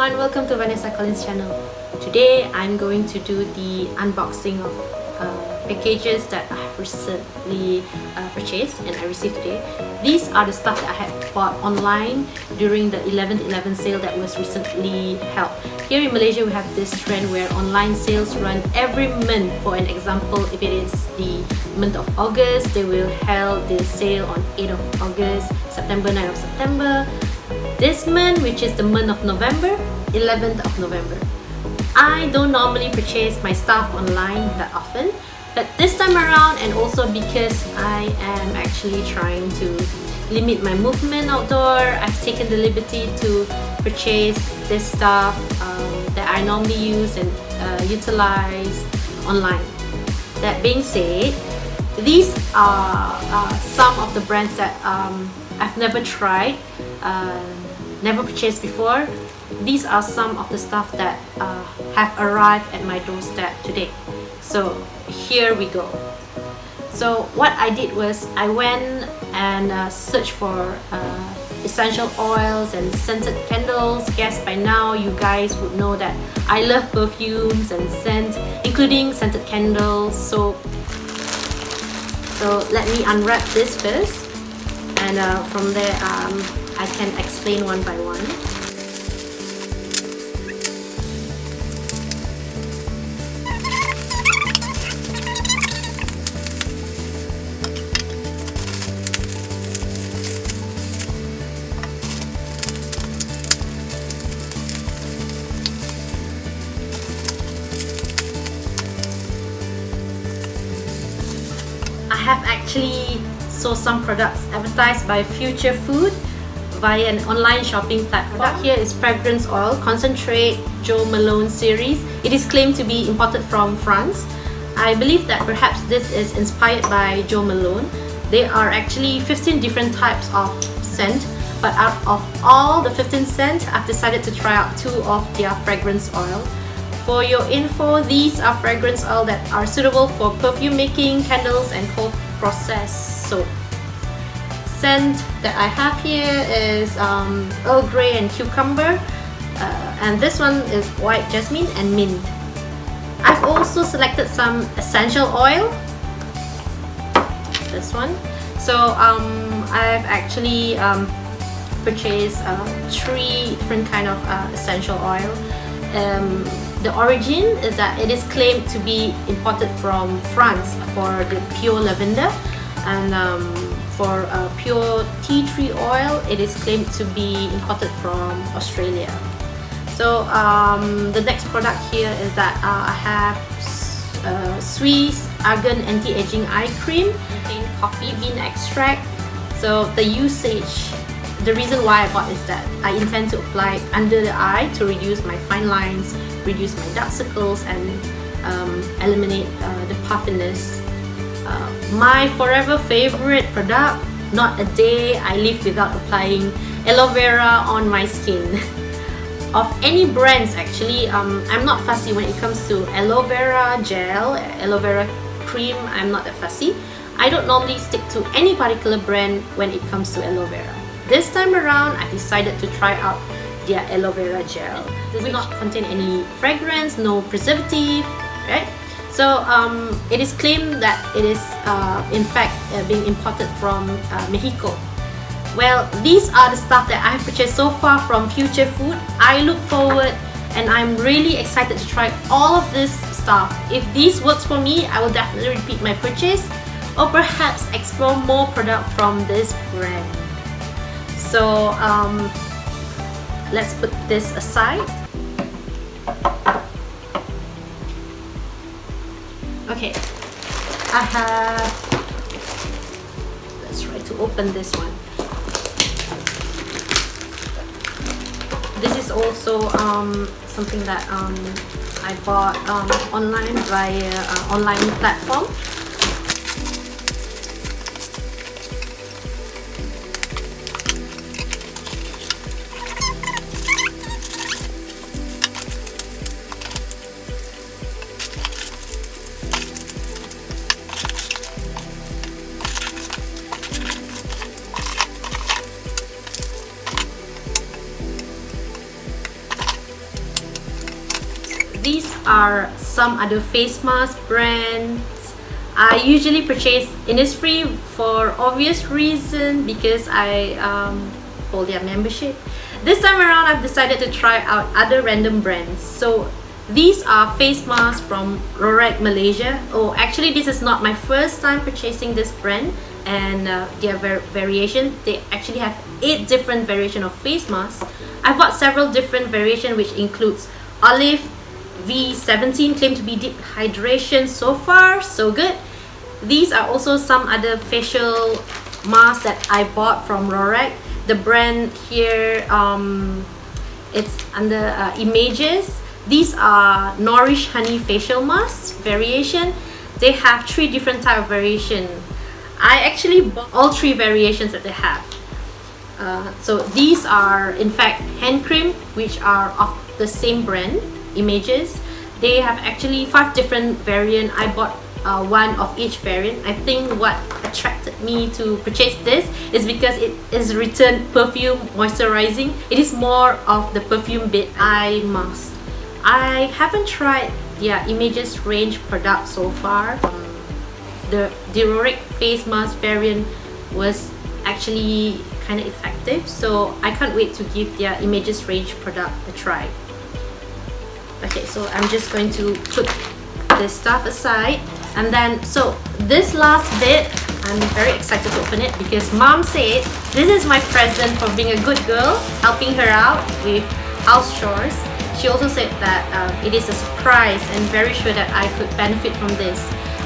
everyone, welcome to VANESSACOLLIN'S channel. Today I'm going to do the unboxing of packages that I have recently purchased and I received today. These are the stuff that I had bought online during the 11/11 sale that was recently held. Here in Malaysia we have this trend where online sales run every month. For an example, if it is the month of August, they will held the sale on 8th of August, September, 9th of September. This month, which is the month of November, 11th of November. I don't normally purchase my stuff online that often, but this time around, and also because I am actually trying to limit my movement outdoor, I've taken the liberty to purchase this stuff that I normally use and utilize online. That being said, these are some of the brands that I've never tried, never purchased before. These are some of the stuff that have arrived at my doorstep today. So here we go. So what I did was I went and searched for essential oils and scented candles. Guess by now you guys would know that I love perfumes and scents, including scented candles. So let me unwrap this first, and from there I can explain one by one. I have actually saw some products advertised by Future Food via an online shopping platform. Product here is fragrance oil concentrate Jo Malone series. It is claimed to be imported from France. I believe that perhaps this is inspired by Jo Malone. There are actually 15 different types of scent, but out of all the 15 scents, I've decided to try out 2 of their fragrance oil. For your info, these are fragrance oil that are suitable for perfume making, candles, and cold processed soap. Scent that I have here is Earl Grey and cucumber, and this one is white jasmine and mint. I've also selected some essential oil, this one. So I've actually purchased 3 different kind of essential oil. The origin is that it is claimed to be imported from France for the pure lavender, and for pure tea tree oil, it is claimed to be imported from Australia. So the next product here is that I have Swisse Argan anti-aging eye cream, contain coffee bean extract. So the usage, the reason why I bought is that I intend to apply it under the eye to reduce my fine lines, reduce my dark circles, and eliminate the puffiness. My forever favorite product, not a day I live without applying aloe vera on my skin. Of any brands actually, I'm not fussy when it comes to aloe vera gel, aloe vera cream. I'm not that fussy. I don't normally stick to any particular brand when it comes to aloe vera. This time around, I decided to try out their aloe vera gel. It does not contain any fragrance, no preservative, right? So it is claimed that it is in fact being imported from Mexico. Well, these are the stuff that I have purchased so far from Future Food. I look forward and I'm really excited to try all of this stuff. If this works for me, I will definitely repeat my purchase, or perhaps explore more product from this brand. So let's put this aside. Okay, I have, let's try to open this one. This is also something that I bought online via online platform. these are some other face mask brands. I usually purchase Innisfree for obvious reason because I hold their membership. This time around, I've decided to try out other random brands. So these are face masks from Rorec, Malaysia. Oh, actually this is not my first time purchasing this brand, and their variations. They actually have 8 different variations of face masks. I bought several different variations, which includes Olive V17, claimed to be deep hydration. So far so good. These are also some other facial masks that I bought from Rorec. The brand here, it's under Images. These are Nourish Honey facial masks variation. They have 3 different type of variation. I actually bought all 3 variations that they have. So these are in fact hand cream, which are of the same brand, Images. They have actually 5 different variants. I bought one of each variant. I think what attracted me to purchase this is because it is written Perfume Moisturising. It is more of the perfume bit. I must. I haven't tried their Images range product so far. The Rorec face mask variant was actually kind of effective, so I can't wait to give their Images range product a try. Okay, so I'm just going to put this stuff aside, and then so this last bit I'm very excited to open it because mom said this is my present for being a good girl, helping her out with house chores. She also said that it is a surprise and very sure that I could benefit from this.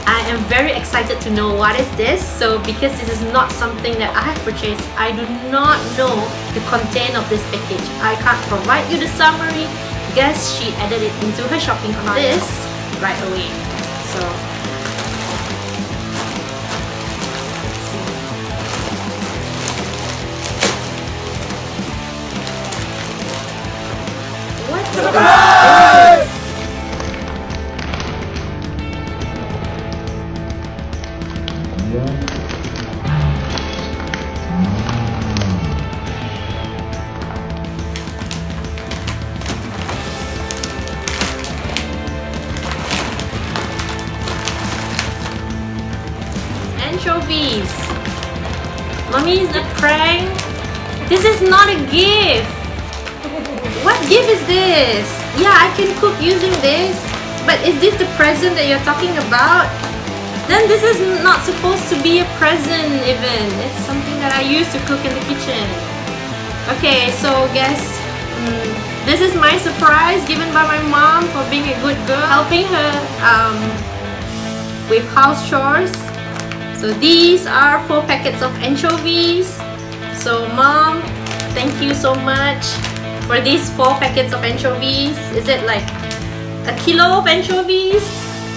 I am very excited to know what is this. So because this is not something that I have purchased, I do not know the content of this package. I can't provide you the summary. Guess she added it into her shopping cart this right away. So what is this? Anchovies. Mommy, is that prank? This is not a gift. What gift is this? Yeah, I can cook using this, but is this the present that you're talking about? Then this is not supposed to be a present even. It's something that I use to cook in the kitchen. Okay, so guess this is my surprise given by my mom for being a good girl, helping her with house chores. So these are 4 packets of anchovies. So mom, thank you so much for these 4 packets of anchovies. Is it like a kilo of anchovies?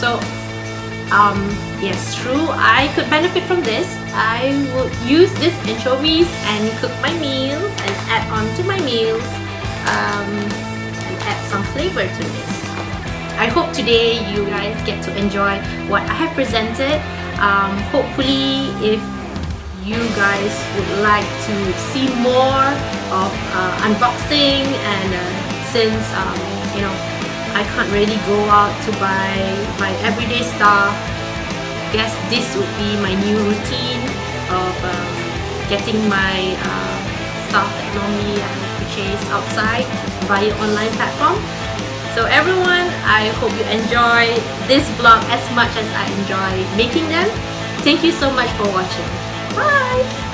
So yes, true, I could benefit from this. I would use these anchovies and cook my meals and add on to my meals and add some flavor to this. I hope today you guys get to enjoy what I have presented. Hopefully, if you guys would like to see more of unboxing, and since you know, I can't really go out to buy my everyday stuff, guess this would be my new routine of getting my stuff that normally I purchase outside via online platform. So everyone, I hope you enjoy this vlog as much as I enjoy making them. Thank you so much for watching. Bye!